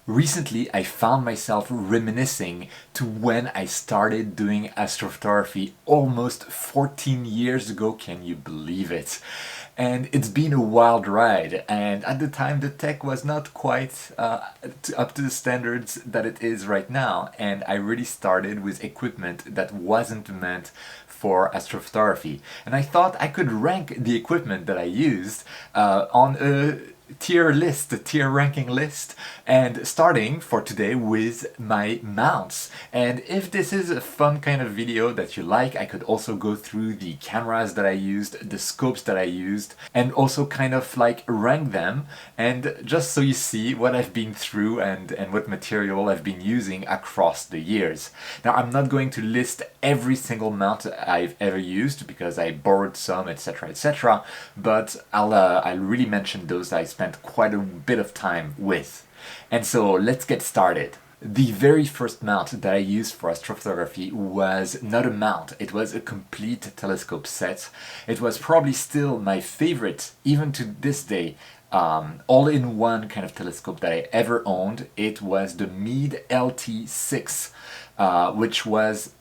Recently, I found myself reminiscing to when I started doing astrophotography almost 14 years ago, can you believe it? And it's been a wild ride, and at the time the tech was not quite up to the standards that it is right now, and I really started with equipment that wasn't meant for astrophotography. And I thought I could rank the equipment that I used on a tier ranking list, and starting for today with my mounts. And if this is a fun kind of video that you like, I could also go through the cameras that I used, the scopes that I used, and also kind of like rank them, and just so you see what I've been through and what material I've been using across the years. Now, I'm not going to list every single mount I've ever used because I borrowed some, etc, etc, but I'll really mention those that I spent quite a bit of time with. And so let's get started. The very first mount that I used for astrophotography was not a mount, it was a complete telescope set. It was probably still my favorite, even to this day, all-in-one kind of telescope that I ever owned. It was the Meade LT6,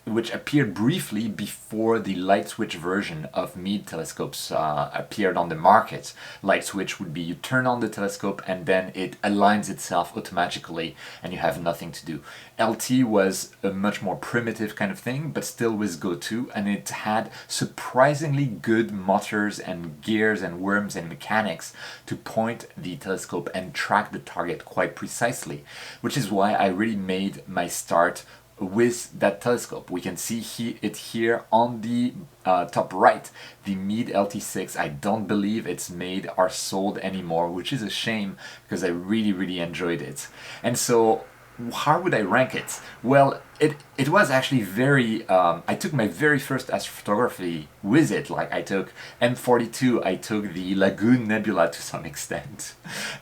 which appeared briefly before the light switch version of Meade telescopes appeared on the market. Light switch would be you turn on the telescope and then it aligns itself automatically and you have nothing to do. LT was a much more primitive kind of thing, but still was go-to, and it had surprisingly good motors and gears and worms and mechanics to point the telescope and track the target quite precisely, which is why I really made my start with that telescope. We can see it here on the top right, the Meade LT6. I don't believe it's made or sold anymore, which is a shame because I really enjoyed it. And so how would I rank it? Well, it was actually very, I took my very first astrophotography with it. Like, I took M42, I took the Lagoon Nebula to some extent,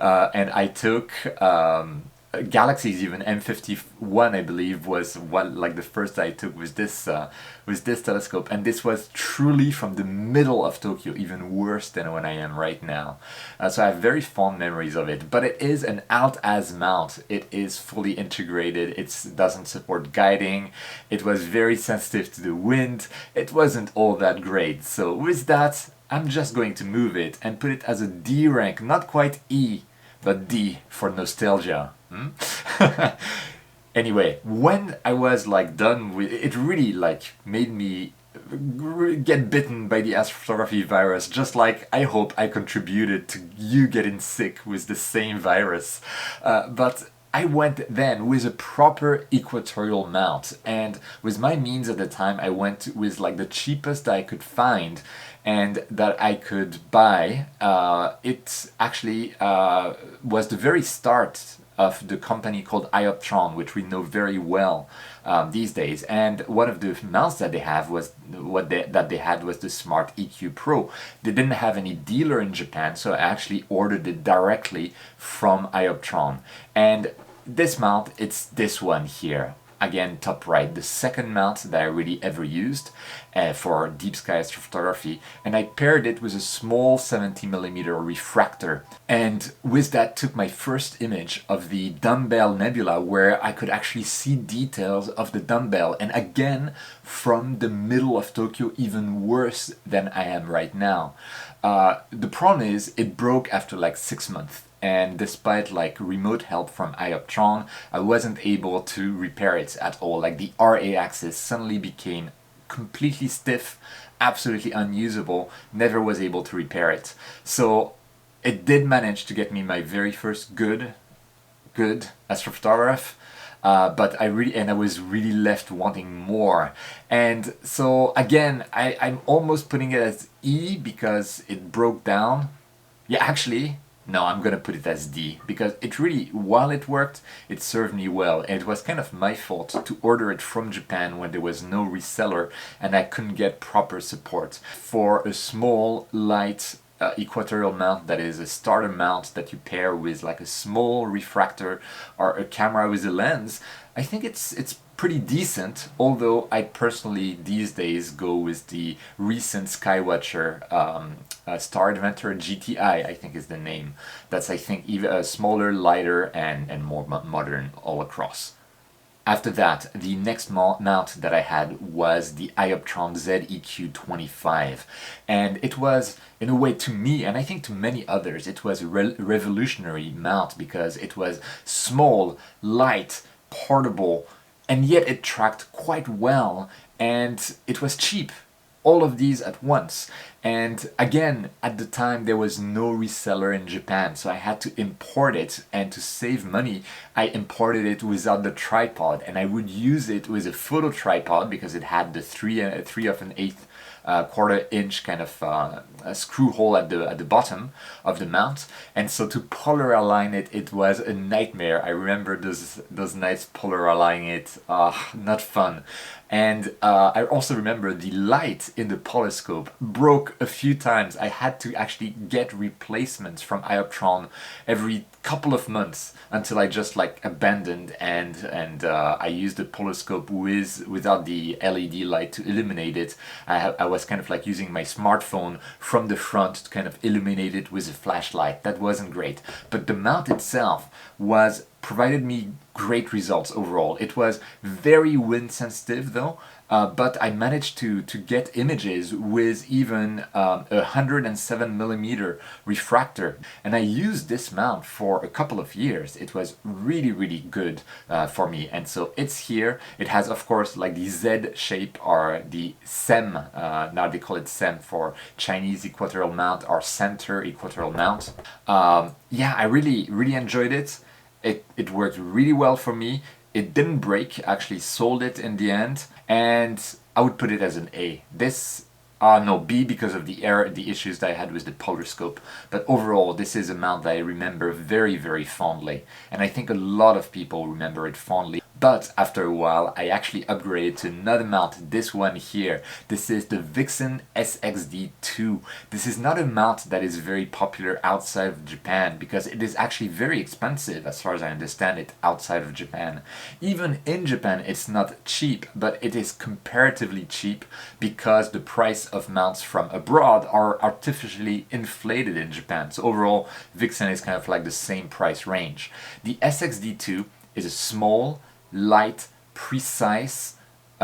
and I took galaxies. Even M51, I believe, was like the first I took with this telescope, and this was truly from the middle of Tokyo, even worse than when I am right now. So I have very fond memories of it, but it is an alt-az mount. It is fully integrated, it doesn't support guiding, it was very sensitive to the wind, it wasn't all that great. So with that, I'm just going to move it and put it as a D rank, not quite E, but D for nostalgia. Anyway, when I was like done with it, really like made me get bitten by the astrophotography virus, just like I hope I contributed to you getting sick with the same virus. But I went then with a proper equatorial mount, and with my means at the time I went with like the cheapest that I could find and that I could buy. It actually was the very start of the company called iOptron, which we know very well these days. And one of the mounts that they have was that they had was the SmartEQ Pro. They didn't have any dealer in Japan, so I actually ordered it directly from iOptron. And this mount, it's this one here. Again, top right, the second mount that I really ever used for deep sky astrophotography, and I paired it with a small 70mm refractor, and with that took my first image of the dumbbell nebula, where I could actually see details of the dumbbell, and again from the middle of Tokyo, even worse than I am right now. The problem is it broke after like 6 months. And despite like remote help from iOptron, I wasn't able to repair it at all. Like, the RA axis suddenly became completely stiff, absolutely unusable, never was able to repair it. So it did manage to get me my very first good astrophotograph, but I was really left wanting more. And so again, I'm almost putting it as E because it broke down. Yeah, actually, no, I'm gonna put it as D, because it really, while it worked, it served me well, and it was kind of my fault to order it from Japan when there was no reseller and I couldn't get proper support. For a small, light equatorial mount that is a starter mount that you pair with like a small refractor or a camera with a lens, I think it's pretty decent, although I personally these days go with the recent Skywatcher Star Adventure GTI, I think is the name. That's, I think, even smaller, lighter, and more modern all across. After that, the next mount that I had was the iOptron ZEQ25, and it was, in a way, to me, and I think to many others, it was a revolutionary mount because it was small, light, portable, and yet it tracked quite well, and it was cheap. All of these at once. And again, at the time there was no reseller in Japan, so I had to import it, and to save money I imported it without the tripod, and I would use it with a photo tripod because it had the 3 1/8 inch kind of a screw hole at the bottom of the mount, and so to polar align it, it was a nightmare. I remember those nights polar aligning it, not fun. And I also remember the light in the polyscope broke a few times. I had to actually get replacements from iOptron every couple of months until I just like abandoned, and I used the polyscope without the LED light to illuminate it. I was kind of like using my smartphone from the front to kind of illuminate it with a flashlight. That wasn't great, but the mount itself provided me great results overall. It was very wind sensitive though, but I managed to get images with even a 107mm refractor, and I used this mount for a couple of years. It was really good for me, and so it's here. It has, of course, like the Z shape, or the SEM, now they call it SEM for Chinese equatorial mount, or center equatorial mount. Yeah, I really enjoyed it. It worked really well for me. It didn't break, actually sold it in the end, and I would put it as an A. This, no, B, because of the issues that I had with the polyscope. But overall, this is a mount that I remember very fondly, and I think a lot of people remember it fondly. But after a while, I actually upgraded to another mount, this one here. This is the Vixen SXD2. This is not a mount that is very popular outside of Japan because it is actually very expensive, as far as I understand it, outside of Japan. Even in Japan, it's not cheap, but it is comparatively cheap because the price of mounts from abroad are artificially inflated in Japan. So overall, Vixen is kind of like the same price range. The SXD2 is a small, light, precise,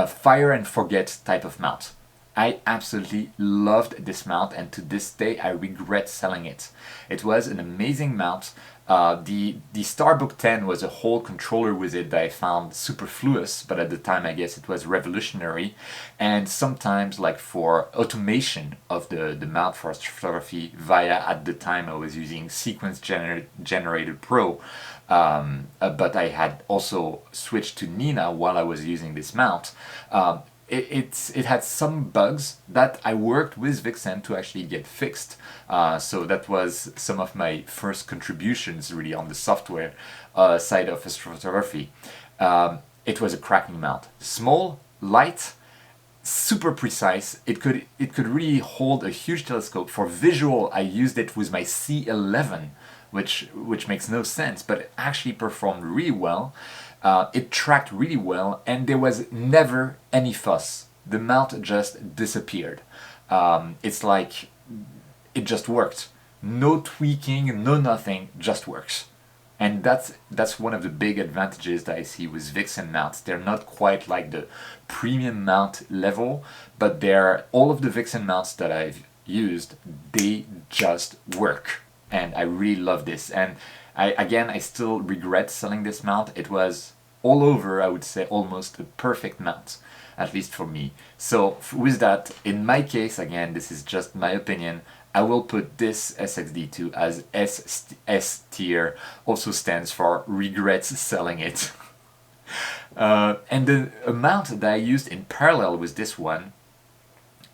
fire and forget type of mount. I absolutely loved this mount, and to this day I regret selling it. It was an amazing mount. The Starbook 10 was a whole controller with it that I found superfluous, but at the time I guess it was revolutionary. And sometimes, like for automation of the mount for astrophotography via, at the time I was using Sequence Generator Pro, but I had also switched to Nina while I was using this mount. It had some bugs that I worked with Vixen to actually get fixed. So that was some of my first contributions really on the software side of astrophotography. It was a cracking mount. Small, light, super precise. It could really hold a huge telescope. For visual, I used it with my C11, which makes no sense, but it actually performed really well. It tracked really well, and there was never any fuss. The mount just disappeared. It's like it just worked. No tweaking, no nothing, just works. And that's one of the big advantages that I see with Vixen mounts. They're not quite like the premium mount level, but they're all of the Vixen mounts that I've used, they just work. And I really love this. And I still regret selling this mount. It was all over, I would say, almost a perfect mount, at least for me. So with that, in my case, again, this is just my opinion, I will put this SXD2 as S tier, also stands for regrets selling it. And the mount that I used in parallel with this one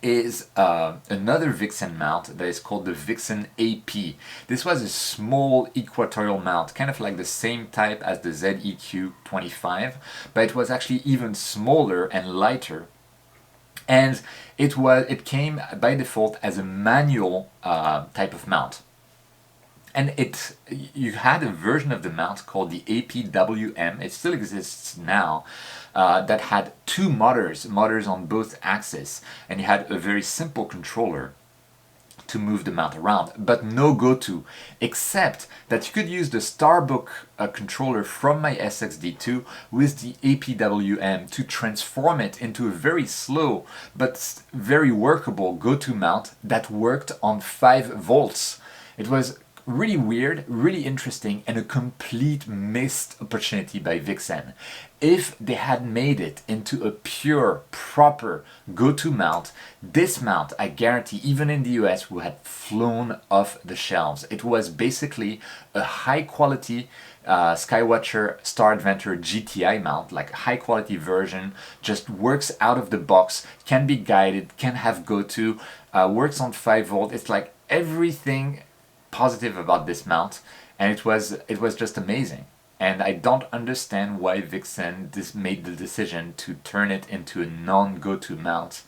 is another Vixen mount that is called the Vixen AP. This was a small equatorial mount, kind of like the same type as the ZEQ25, but it was actually even smaller and lighter. And it came by default as a manual type of mount. And you had a version of the mount called the APWM, it still exists now, that had two motors on both axes, and you had a very simple controller to move the mount around, but no go-to, except that you could use the Starbuck controller from my SXD2 with the APWM to transform it into a very slow but very workable go-to mount that worked on 5 volts. It was really weird, really interesting, and a complete missed opportunity by Vixen. If they had made it into a pure, proper go-to mount, this mount, I guarantee, even in the US, would have flown off the shelves. It was basically a high-quality Skywatcher Star Adventure GTI mount, like a high-quality version, just works out of the box, can be guided, can have go-to, works on 5 volt. It's like everything positive about this mount, and it was just amazing. And I don't understand why Vixen made the decision to turn it into a non-go-to mount,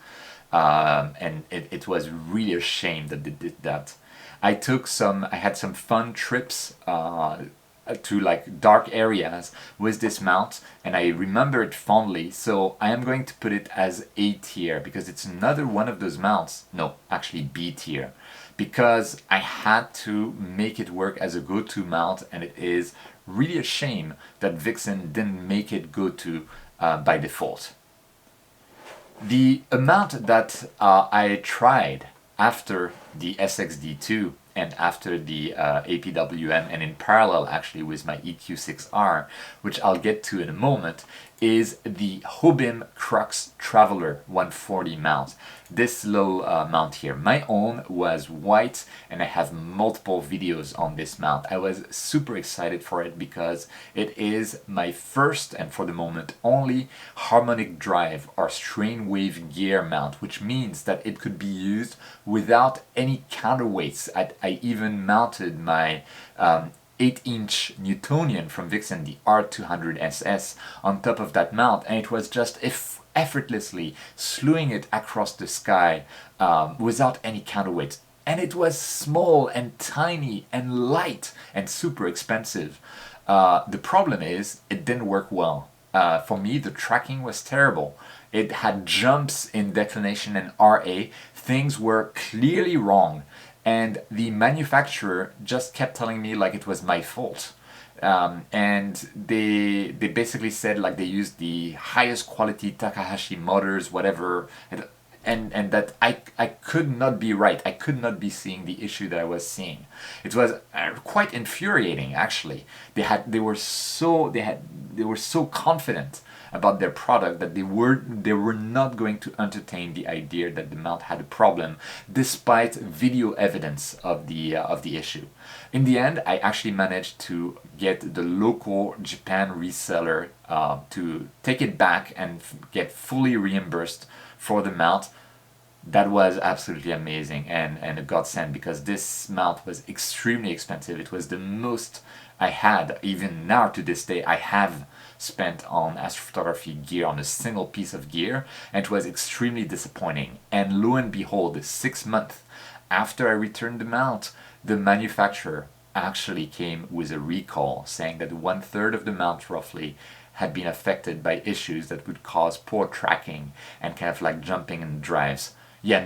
and it was really a shame that they did that. I had some fun trips to like dark areas with this mount, and I remember it fondly, so I am going to put it as A tier because it's another one of those mounts, no, actually B tier, because I had to make it work as a go-to mount, and it is really a shame that Vixen didn't make it go-to by default. The amount that I tried after the SXD2 and after the APWM, and in parallel actually with my EQ6R, which I'll get to in a moment, is the Hobym Crux Traveler 140 mount. This little mount here. My own was white, and I have multiple videos on this mount. I was super excited for it because it is my first, and for the moment only, harmonic drive or strain wave gear mount, which means that it could be used without any counterweights. I even mounted my 8-inch Newtonian from Vixen, the R200SS, on top of that mount, and it was just effortlessly slewing it across the sky without any counterweight. And it was small and tiny and light and super expensive. The problem is it didn't work well. For me, the tracking was terrible. It had jumps in declination and RA. Things were clearly wrong. And the manufacturer just kept telling me like it was my fault. And they basically said like they used the highest quality Takahashi motors, whatever, and that I could not be right. I could not be seeing the issue that I was seeing. It was quite infuriating, actually. They were so confident about their product that they were not going to entertain the idea that the mount had a problem, despite video evidence of the issue. In the end, I actually managed to get the local Japan reseller to take it back and get fully reimbursed for the mount. That was absolutely amazing and a godsend, because this mount was extremely expensive. It was the most I had, even now to this day, I have spent on astrophotography gear, on a single piece of gear, and it was extremely disappointing. And lo and behold, 6 months after I returned the mount, the manufacturer actually came with a recall saying that 1/3 of the mount roughly had been affected by issues that would cause poor tracking and kind of like jumping in drives. Yeah,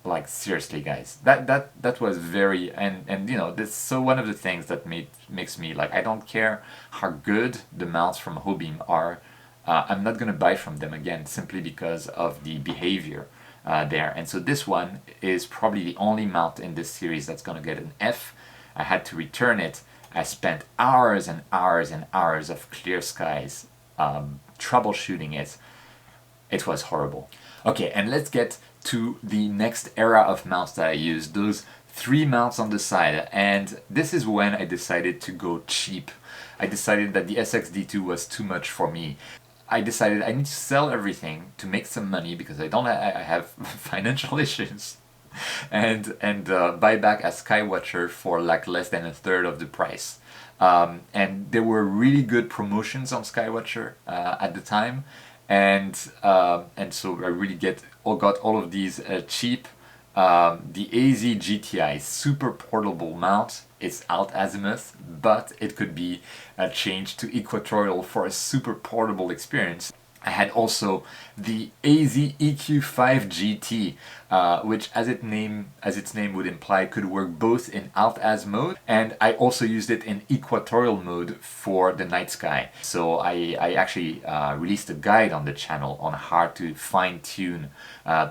like seriously, guys, that was very, and you know, this, so one of the things that makes me like, I don't care how good the mounts from Hobym are, I'm not gonna buy from them again simply because of the behavior there. And so this one is probably the only mount in this series that's gonna get an F. I had to return it. I spent hours and hours and hours of clear skies troubleshooting it. It was horrible. Okay, and let's get to the next era of mounts that I used, those 3 mounts on the side, and this is when I decided to go cheap. I decided that the SXD2 was too much for me. I decided I need to sell everything to make some money because I have financial issues, and buy back a Skywatcher for like less than 1/3 of the price. And there were really good promotions on Skywatcher at the time, and so I really got all of these cheap. The AZ GTI super portable mount. It's alt azimuth, but it could be changed to equatorial for a super portable experience. I had also the AZ EQ5 GT, which as its name would imply, could work both in alt-az mode, and I also used it in equatorial mode for the night sky. So I actually released a guide on the channel on how to fine-tune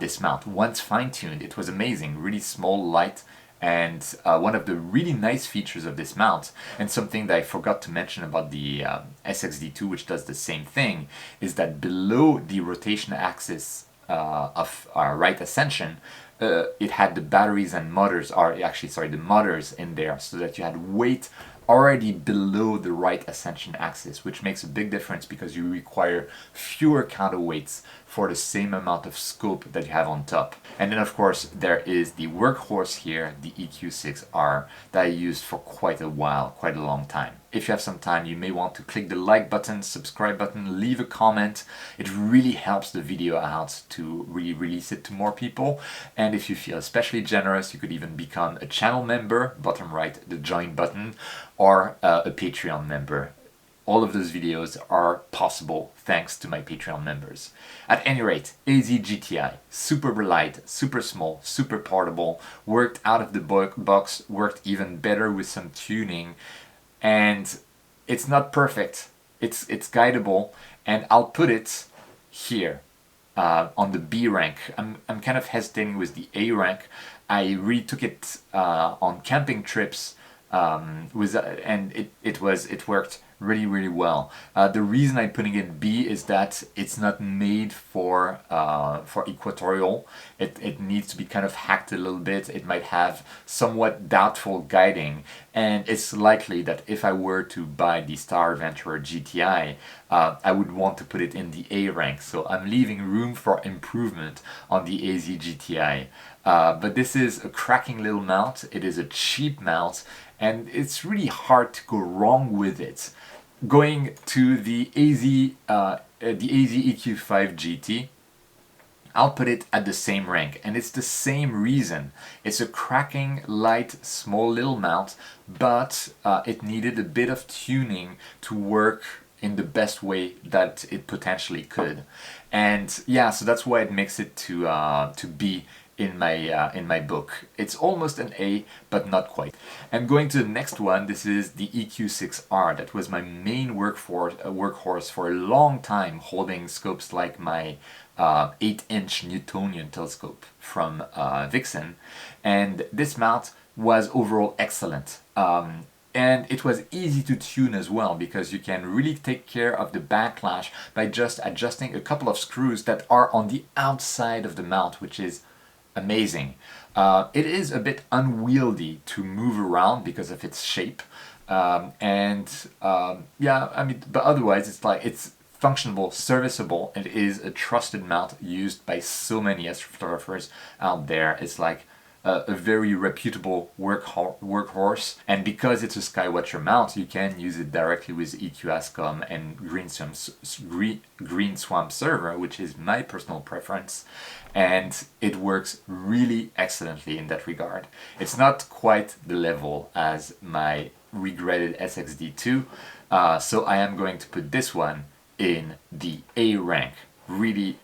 this mount. Once fine-tuned, it was amazing, really small, light, and one of the really nice features of this mount, and something that I forgot to mention about the SXD2, which does the same thing, is that below the rotation axis of our right ascension, it had the batteries and motors, the motors in there, so that you had weight already below the right ascension axis, which makes a big difference because you require fewer counterweights for the same amount of scope that you have on top. And then of course there is the workhorse here, the EQ6R, that I used for quite a while, quite a long time. If you have some time, you may want to click the like button, subscribe button, leave a comment. It really helps the video out to really release it to more people. And if you feel especially generous, you could even become a channel member, bottom right, the join button, or a Patreon member. All of those videos are possible thanks to my Patreon members. At any rate, AZ GTI, super light, super small, super portable, worked out of the box, worked even better with some tuning, and it's not perfect, it's guidable, and I'll put it here on the B rank. I'm kind of hesitating with the A rank. I really took it on camping trips, and it worked really well. The reason I'm putting it B is that it's not made for equatorial. It needs to be kind of hacked a little bit. It might have somewhat doubtful guiding, and it's likely that if I were to buy the Star Adventurer GTI, I would want to put it in the A rank. So I'm leaving room for improvement on the AZ GTI. But this is a cracking little mount. It is a cheap mount, and it's really hard to go wrong with it. Going to the AZ EQ5 GT, I'll put it at the same rank, and it's the same reason. It's a cracking, light, small little mount, but it needed a bit of tuning to work in the best way that it potentially could. And yeah, so that's why it makes it to B in my book. It's almost an A, but not quite. And going to the next one, this is the EQ6R. That was my main workhorse for a long time, holding scopes like my 8-inch Newtonian telescope from Vixen. And this mount was overall excellent. And it was easy to tune as well, because you can really take care of the backlash by just adjusting a couple of screws that are on the outside of the mount, which is amazing. It is a bit unwieldy to move around because of its shape, yeah, I mean, but otherwise it's functional, serviceable. It is a trusted mount used by so many astrophotographers out there. It's like a very reputable workhorse, and because it's a Skywatcher mount, you can use it directly with EQ Ascom and Green Swamp server, which is my personal preference, and it works really excellently in that regard. It's not quite the level as my regretted SXD2, so I am going to put this one in the A rank. Really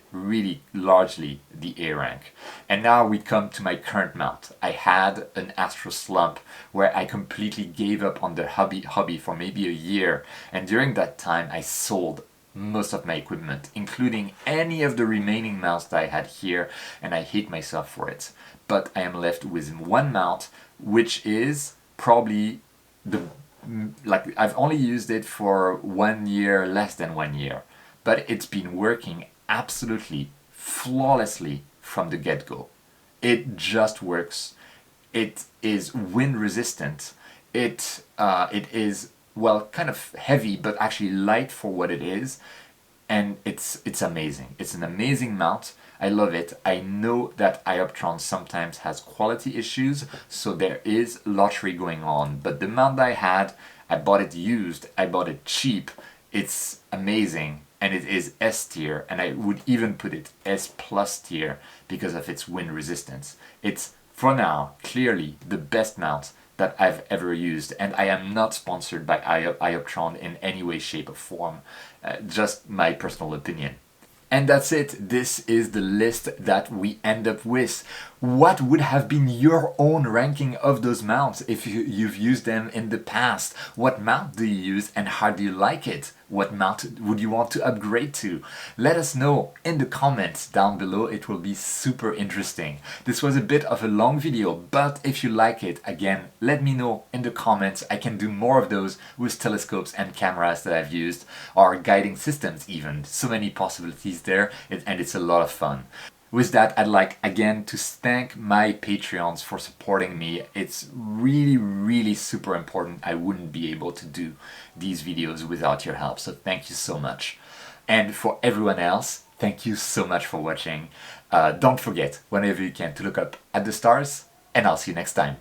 largely the A rank. And now we come to my current mount. I had an Astro slump where I completely gave up on the hobby for maybe a year, and during that time I sold most of my equipment, including any of the remaining mounts that I had here, and I hate myself for it. But I am left with one mount, which is probably I've only used it for 1 year, less than 1 year, but it's been working absolutely flawlessly from the get-go. It just works. It is wind resistant. It is, well, kind of heavy, but actually light for what it is, and it's amazing. It's an amazing mount. I love it. I know that iOptron sometimes has quality issues, so there is lottery going on, but the mount I had, I bought it used, I bought it cheap. It's amazing, and it is S tier, and I would even put it S plus tier because of its wind resistance. It's, for now, clearly the best mount that I've ever used, and I am not sponsored by iOptron in any way, shape or form, just my personal opinion. And that's it. This is the list that we end up with. What would have been your own ranking of those mounts if you've used them in the past? What mount do you use and how do you like it? What mount would you want to upgrade to? Let us know in the comments down below. It will be super interesting. This was a bit of a long video, but if you like it, again, let me know in the comments. I can do more of those with telescopes and cameras that I've used, or guiding systems even. So many possibilities there, and it's a lot of fun. With that, I'd like again to thank my Patreons for supporting me. It's really, really super important. I wouldn't be able to do these videos without your help, so thank you so much. And for everyone else, thank you so much for watching. Don't forget, whenever you can, to look up at the stars, and I'll see you next time.